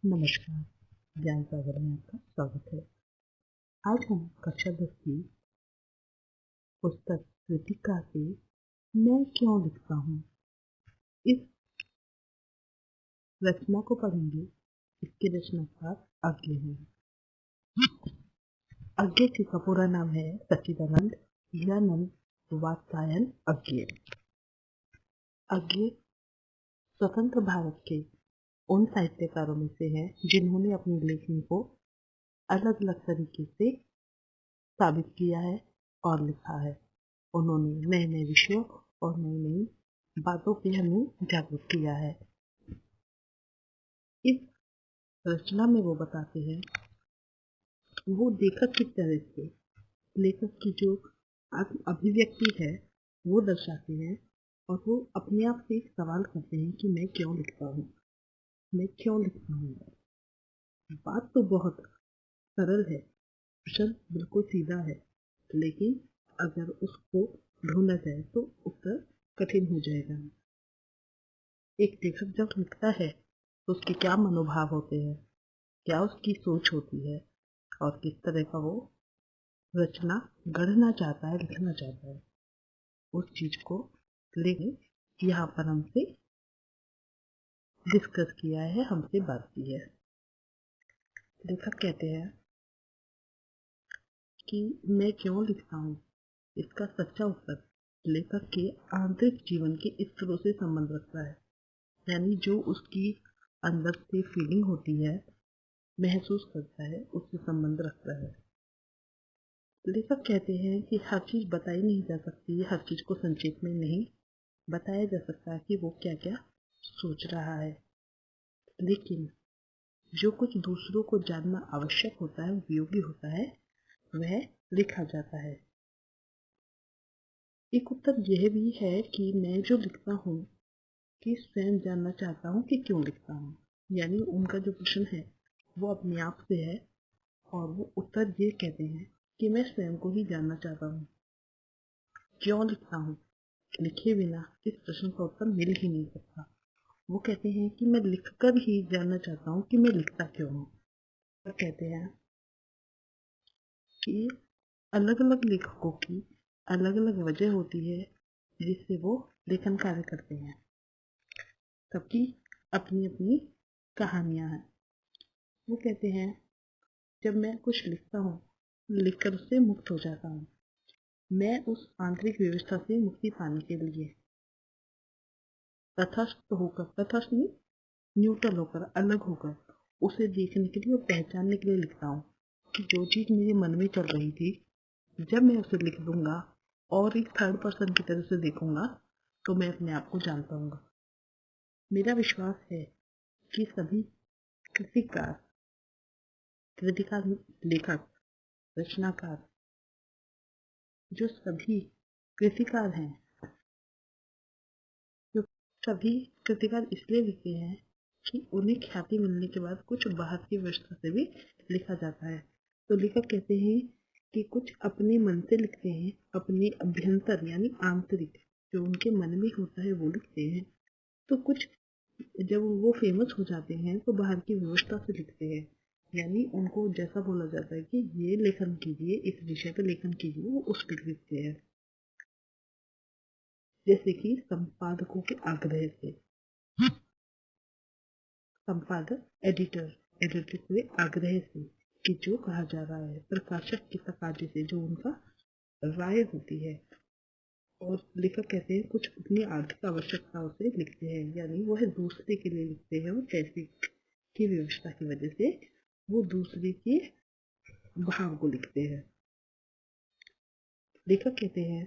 नमस्कार। ज्ञान सागर में आपका स्वागत है। आज हम कक्षा 10 की पुस्तक कृतिका से मैं क्यों लिखता हूँ इस रचना को पढ़ेंगे। इसके रचनाकार अज्ञे हैं। अज्ञे जी का पूरा नाम है सच्चिदानंद हीरानंद वात्स्यायन अज्ञे। अज्ञे स्वतंत्र भारत के उन साहित्यकारों में से हैं जिन्होंने अपनी लेखनी को अलग अलग तरीके से साबित किया है और लिखा है। उन्होंने नए नए विषयों और नई नई बातों पे हमें जागरूक किया है। इस रचना में वो बताते हैं, वो लेखक किस तरह से लेखक की जो अभिव्यक्ति है वो दर्शाते हैं और वो अपने आप से एक सवाल करते हैं कि मैं क्यों लिखता हूँ, मैं क्यों लिखता हूँ। बात तो बहुत सरल है, प्रश्न बिल्कुल सीधा है, लेकिन अगर उसको ढूंढा जाए तो उत्तर कठिन हो जाएगा। एक लेखक जब लिखता है तो उसके क्या मनोभाव होते हैं, क्या उसकी सोच होती है और किस तरह का वो रचना गढ़ना चाहता है, लिखना चाहता है, उस चीज को लेकर यहाँ पर हमसे डिस्कस किया है, हमसे बात की है। लेखक कहते हैं कि मैं क्यों लिखता हूँ, इसका सच्चा उत्तर लेखक के आंतरिक जीवन के स्तरों से संबंध रखता है। यानी जो उसकी अंदर से फीलिंग होती है, महसूस करता है, उससे संबंध रखता है। लेखक कहते हैं कि हर चीज बताई नहीं जा सकती, हर चीज को संक्षेप में नहीं बताया जा सकता कि वो क्या क्या सोच रहा है, लेकिन जो कुछ दूसरों को जानना आवश्यक होता है, उपयोगी होता है, वह लिखा जाता है। एक उत्तर यह भी है कि मैं जो लिखता हूँ कि स्वयं जानना चाहता हूँ कि क्यों लिखता हूँ। यानी उनका जो प्रश्न है वो अपने आप से है और वो उत्तर ये कहते हैं कि मैं स्वयं को ही जानना चाहता हूँ, क्यों लिखता हूँ। लिखे बिना इस प्रश्न का उत्तर मिल ही नहीं सकता। वो कहते हैं कि मैं लिखकर ही जानना चाहता हूँ कि मैं लिखता क्यों हूँ। और कहते हैं कि अलग अलग लेखकों की अलग अलग वजह होती है जिससे वो लेखन कार्य करते हैं। सबकी अपनी अपनी कहानियां हैं। वो कहते हैं जब मैं कुछ लिखता हूँ, लिखकर उससे मुक्त हो जाता हूँ। मैं उस आंतरिक व्यवस्था से मुक्ति पाने के लिए तटस्थ न्यूट्रल होकर, अलग होकर उसे देखने के लिए और पहचानने के लिए लिखता हूँ कि जो चीज मेरे मन में चल रही थी, जब मैं उसे लिख दूंगा और एक थर्ड पर्सन की तरह से देखूंगा तो मैं अपने आप को जान पाऊंगा। मेरा विश्वास है कि सभी कृतिकार लेखक रचनाकार, जो सभी कृतिकार हैं, जो सभी कृतिकार इसलिए लिखते हैं कि उन्हें ख्याति मिलने के बाद कुछ बाहर की व्यवस्था से भी लिखा जाता है। तो लेखक कहते हैं कि कुछ अपने मन से लिखते हैं, अपने अभ्यंतर यानी आंतरिक जो उनके मन में होता है वो लिखते हैं। तो कुछ जब वो फेमस हो जाते हैं तो बाहर की व्यवस्था से लिखते हैं, यानी उनको जैसा बोला जाता है कि ये लेखन कीजिए, इस विषय पर लेखन कीजिए, वो उस पर लिखते हैं। जैसे कि संपादकों के आग्रह से, संपादक एडिटर के आग्रह से कि जो कहा जा रहा है, प्रकाशक के तकाजे से जो उनका राय होती है। और लेखक कहते हैं कुछ अपनी आर्थिक आवश्यकताओं से लिखते हैं, यानी वह दूसरे के लिए लिखते हैं और पैसे की व्यवस्था की वजह से वो दूसरे के भाव को लिखते हैं। लेखक कहते हैं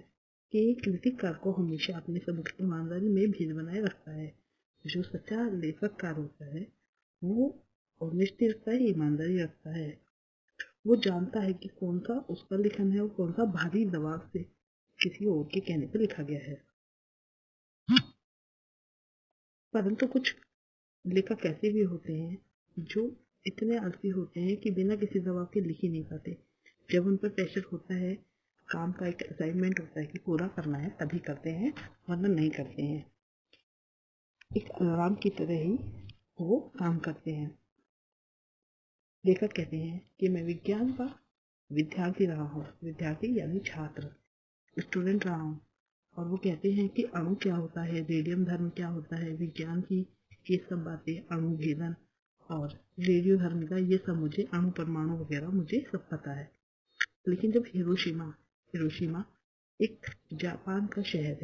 कि कृतिकार को हमेशा अपने सबक ईमानदारी में भेद बनाए रखता है। जो सच्चा लेखककार होता है वो ऑनेस्टी रखता है, ईमानदारी रखता है। वो जानता है कि कौन सा उसका लेखन है और कौन सा भारी दबाव से किसी और के कहने पर लिखा गया है। परंतु कुछ लेखक ऐसे भी होते हैं जो इतने आलसी होते हैं कि बिना किसी दबाव के लिख ही नहीं पाते। जब उन पर प्रेशर होता है, काम का एक असाइनमेंट होता है कि पूरा करना है, तभी करते हैं, वरना नहीं करते हैं। एक अलार्म की तरह ही वो काम करते हैं। लेखक कहते हैं कि मैं विज्ञान का विद्यार्थी रहा हूँ, विद्यार्थी यानी छात्र, स्टूडेंट रहा हूँ। और वो कहते हैं कि अणु क्या होता है, रेडियम धर्म क्या होता है, विज्ञान की ये सब बातें, अणु भेदन और रेडियो धर्म का ये सब मुझे, अणु परमाणु वगैरह मुझे सब पता है। लेकिन जब हिरोशिमा एक जापान का शहर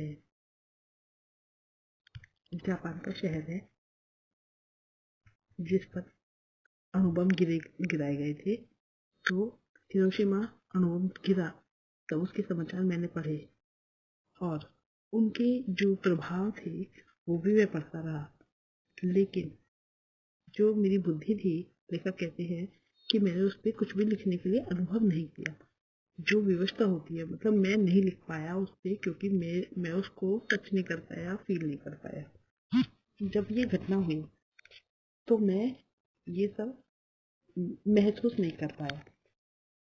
है, जिस पर अणुबम गिराए गए थे, तो हिरोशिमा अणुबम गिरा तब उसके समाचार मैंने पढ़े और उनके जो प्रभाव थे वो भी मैं पढ़ता रहा। लेकिन जो मेरी बुद्धि थी, लेखक कहते हैं कि मैंने उस पर कुछ भी लिखने के लिए अनुभव नहीं किया। जो व्यवस्था होती है, मतलब मैं नहीं लिख पाया उस पर, क्योंकि मैं उसको टच नहीं कर पाया, फील नहीं कर पाया। जब ये घटना हुई तो मैं ये सब महसूस नहीं कर पाया।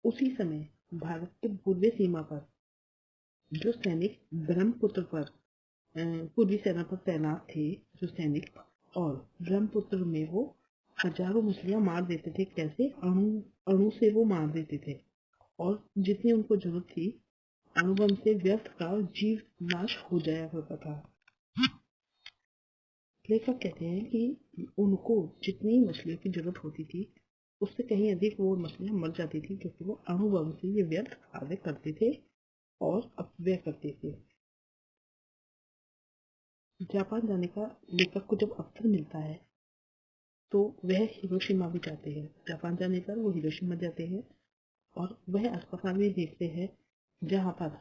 उसी समय भारत के पूर्वी सीमा पर जो सैनिक ब्रह्मपुत्र पर पूर्वी सेना पर तैनात थे, जो सैनिक, और ब्रह्मपुत्र में वो हजारों मछलियां मार देते थे। कैसे? अणु से वो मार देते थे, और जितनी उनको जरूरत थी अणुबम से व्यर्थ का जीव नाश हो जाया करता था। लेखक कहते हैं कि उनको जितनी मछलियों की जरूरत होती थी उससे कहीं अधिक वो मछलियां मर जाती थी, क्योंकि वो अणुबम से ये व्यर्थ कार्य करते थे और अपव्यय करते थे। जापान जाने का लेखक को जब अवसर मिलता है तो वह हिरोशिमा भी जाते हैं। जापान जाने पर वो हिरोशिमा जाते हैं और वह अस्पताल में देखते हैं जहाँ पर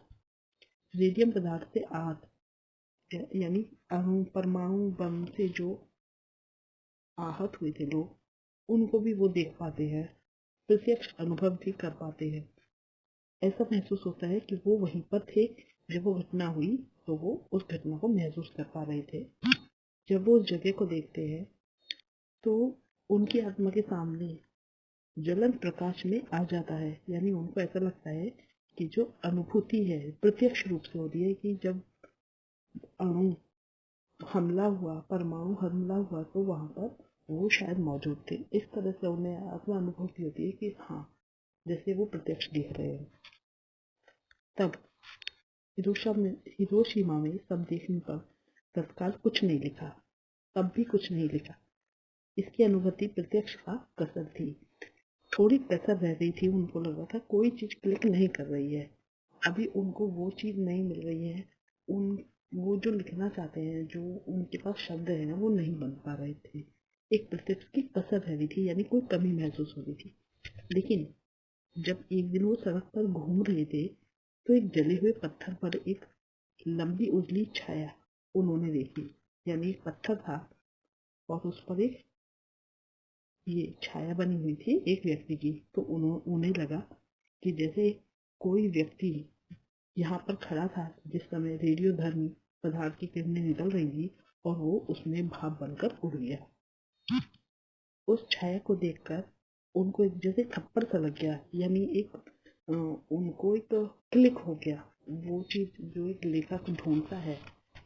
रेडियम पदार्थ से आहत, यानी अणु परमाणु बम से जो आहत हुए थे लोग, उनको भी वो देख पाते हैं, प्रत्यक्ष अनुभव भी कर पाते हैं। ऐसा महसूस होता है कि वो वहीं पर थे जब वो घटना हुई, तो वो उस घटना को महसूस कर पा रहे थे। जब वो उस जगह को देखते हैं तो उनकी आत्मा के सामने ज्वलन प्रकाश में आ जाता है, यानी उनको ऐसा लगता है कि जो अनुभूति है प्रत्यक्ष रूप से होती है कि जब अणु हमला हुआ, परमाणु हमला हुआ, तो वहां पर वो शायद मौजूद थे। इस तरह से उन्हें आत्मा अनुभूति होती है कि हाँ, जैसे वो प्रत्यक्ष दिख रहे हैं। तब हिरोशिमा में सब देखने पर तत्काल कुछ नहीं लिखा, तब भी कुछ नहीं लिखा। इसकी अनुभूति प्रत्यक्ष का कसर थी, थोड़ी कसर रह रही थी। उनको लग रहा था कोई चीज क्लिक नहीं कर रही है, अभी उनको वो चीज नहीं मिल रही है। वो जो लिखना चाहते हैं, जो उनके पास शब्द है, वो नहीं बन पा रहे थे। एक प्रत्यक्ष की कसर रह रही थी, यानी कोई कमी महसूस हो रही थी। लेकिन जब एक दिन वो सड़क पर घूम रहे थे तो एक जले हुए पत्थर पर एक लंबी उजली छाया उन्होंने देखी, यानी एक पत्थर था और उस पर एक ये छाया बनी हुई थी एक व्यक्ति की। तो उन्हें लगा कि जैसे कोई व्यक्ति यहाँ पर खड़ा था जिस समय रेडियो धर्मी पदार्थ की किरणें निकल रही थी, और वो उसमें भाप बनकर उड़ गया। उस छाया को देखकर उनको एक जैसे थप्पड़ सा लग गया, यानी उनको एक क्लिक हो गया। वो चीज जो एक लेखक ढूंढता है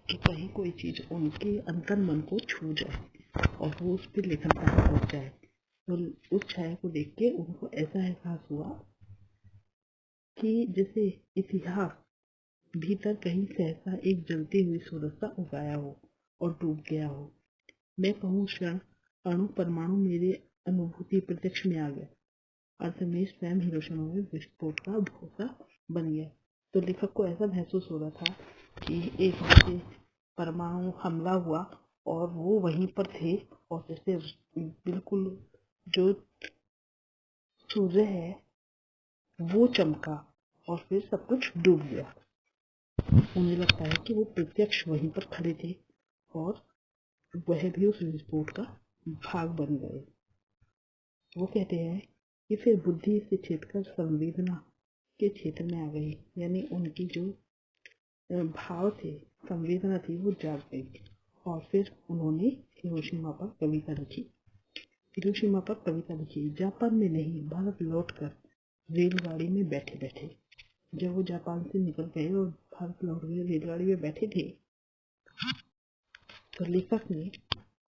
कि कहीं कोई चीज उनके अंतर मन को छू जाए और वो उस पर लेखन कार्य पहुंच जाए। तो उस छाया को देख के उनको ऐसा एहसास हुआ कि जैसे इतिहास भीतर कहीं सहसा एक जलती हुई सूरज सा उगाया हो और डूब गया हो। मैं कहूँ क्षण अणु परमाणु मेरे अनुभूति प्रत्यक्ष में आ गया, अर्थ में स्वयं हिरोशिमा में विस्फोट का भरोसा बन गया। तो लेखक को ऐसा महसूस हो रहा था कि एक जैसे परमाणु हमला हुआ और वो वहीं पर थे, और जैसे बिल्कुल जो सूर्य है वो चमका और फिर सब कुछ डूब गया। उन्हें लगता है कि वो प्रत्यक्ष वहीं पर खड़े थे और वह भी उस विस्फोट का भाग बन गए। वो कहते हैं कि फिर बुद्धि से छेदकर संवेदना के क्षेत्र में आ गई, यानी उनकी जो भाव थे, संवेदना थी, वो जाग गई। और फिर उन्होंने हिरोशिमा पर कविता लिखी। जापान में नहीं, भारत लौटकर रेलगाड़ी में बैठे बैठे, जब वो जापान से निकल गए और भारत लौट गए, रेलगाड़ी में बैठे थे, तो लेखक ने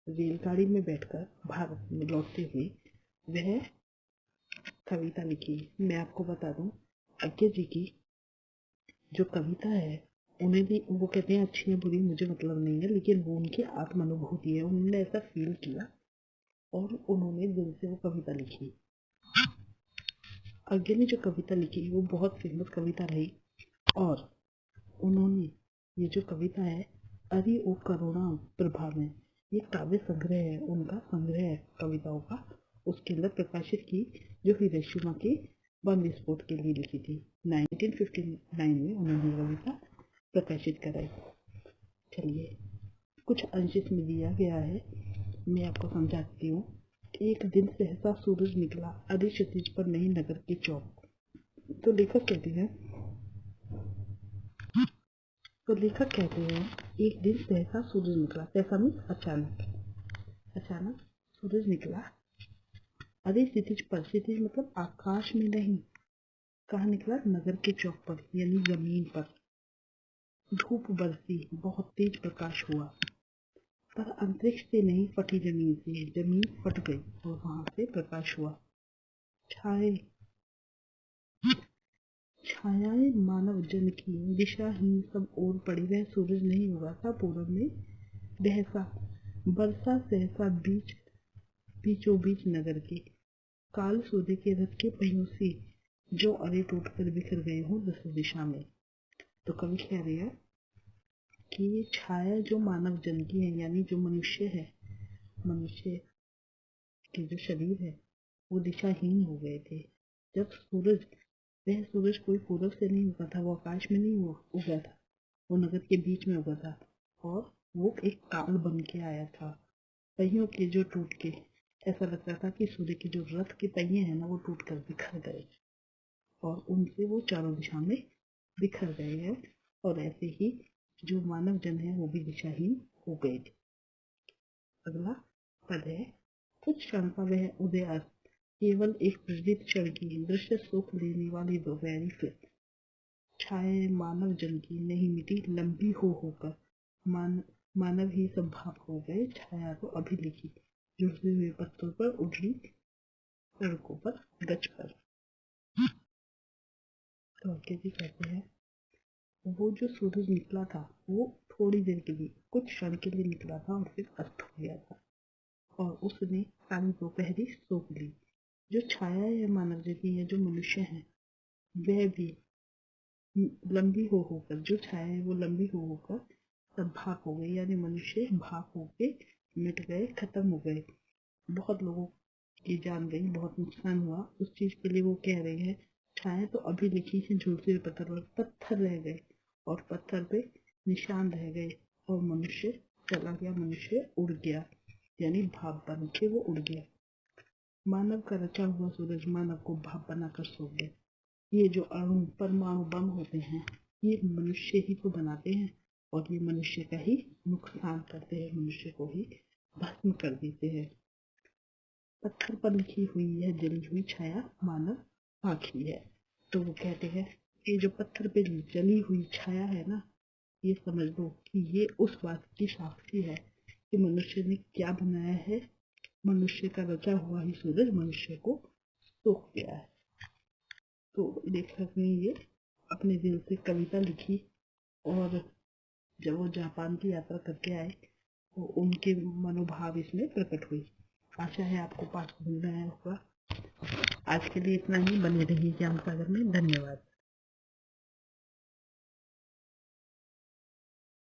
रेलगाड़ी में बैठकर भारत में लौटते हुए वह कविता लिखी। मैं आपको बता दूं, आज्ञा जी की जो कविता है, उन्हें भी वो कहते हैं अच्छी है बुरी मुझे मतलब नहीं है, लेकिन वो उनकी आत्मानुभूति है, उन्होंने ऐसा फील किया और उन्होंने दिल से वो कविता लिखी। आज्ञा ने जो कविता लिखी वो बहुत फेमस कविता रही और उन्होंने ये जो कविता है अरि ओ करुणा प्रभा में, ये काव्य संग्रह है, उनका संग्रह है कविताओं का, उसके अंदर प्रकाशित की जो हिरोशिमा के बम विस्फोट के लिए लिखी थी। 1959 में उन्होंने कविता प्रकाशित कराई। चलिए कुछ अंश इसमें दिया गया है, मैं आपको समझाती हूँ। एक दिन सहसा सूरज निकला, अरे क्षितिज पर नहीं नगर की चौक। तो लेखक कहते हैं एक दिन सहसा सूरज निकला, सहसा मीन्स अचानक सूरज निकला। अरे क्षितिज पर, क्षितिज मतलब आकाश में नहीं, कहाँ निकला? नगर के चौक पर यानी जमीन पर। धूप बरसी, बहुत तेज प्रकाश हुआ, पर अंतरिक्ष से नहीं फटी जमीन से, जमीन फट गई और वहां से प्रकाश हुआ। छायाएं मानव जन की दिशाहीन सब ओर पड़ी, वह सूरज नहीं उगा था पूरब में बहसा, बरसा सहसा बीचों बीच नगर के, काल सूर्य के रथ के पहियों से जो अरे टूट कर बिखर गए हों दस दिशा में। तो कवि कह रहे हैं कि ये छाया जो मानव जन की है, यानी जो मनुष्य है, मनुष्य के जो शरीर है वो दिशाहीन हो गए थे जब वह सूरज कोई पूरब से नहीं उगा था, वो आकाश में नहीं उगा था, वो नगर के बीच में उगा था और वो एक काल बन के आया था, पहियों के जो टूट के, ऐसा लगता था कि सूर्य के जो रथ के पहिए हैं ना वो टूट कर बिखर गए और उनसे वो चारों दिशा में बिखर गए हैं। और ऐसे ही जो मानव जन है वो भी दिशाहीन हो गए थे। अगला पद है, कुछ क्षण का वह उदय केवल एक प्रदीप क्षण की दृश्य सुख लेने वाली दोपहरी फिर, छाए मानव जन की नहीं मिटी लंबी होकर, मानव ही सब भाप हो गए, छाया तो अभी लिखी झुलसे हुए पत्तों पर उड़ली सड़कों पर गच पर। तो आगे जी कहते हैं, वो जो सूरज निकला था वो थोड़ी देर के लिए, कुछ क्षण के लिए निकला था और फिर अस्त हो गया था और उसने सारी दोपहरी सोख ली। जो छाया है मानव जैसी है, जो मनुष्य है, वह भी लंबी होकर, जो छाया है वो लंबी होकर सब भाप हो गई, यानी मनुष्य भाप होके मिट गए, खत्म हो गए। बहुत लोगों की जान गई, बहुत नुकसान हुआ। उस चीज के लिए वो कह रही है, छाया तो अभी लिखी है झूलते हुए पत्थर पर, पत्थर रह गए और पत्थर पे निशान रह गए और मनुष्य चला गया, मनुष्य उड़ गया, यानी भाप बन के वो उड़ गया। मानव का रचा हुआ सूरज मानव को भाप बनाकर सो गया। ये जो अणु परमाणु बम होते हैं ये मनुष्य ही तो बनाते हैं और ये मनुष्य का ही नुकसान करते हैं, मनुष्य को ही भस्म कर देते हैं। पत्थर पर लिखी हुई है जली हुई छाया मानव आखी है। तो वो कहते हैं ये जो पत्थर पे जली हुई छाया है ना, ये समझ लो कि ये उस बात की साक्षी है कि मनुष्य ने क्या बनाया है। मनुष्य का रचा हुआ ही सूरज मनुष्य को सोख गया है। तो लेखक ने ये अपने दिल से कविता लिखी और जब वो जापान की यात्रा करके आए तो उनके मनोभाव इसमें प्रकट हुई। आशा है आपको पाठ समझ में आया होगा। आज के लिए इतना ही, बने रहिए ज्ञान सागर में। धन्यवाद।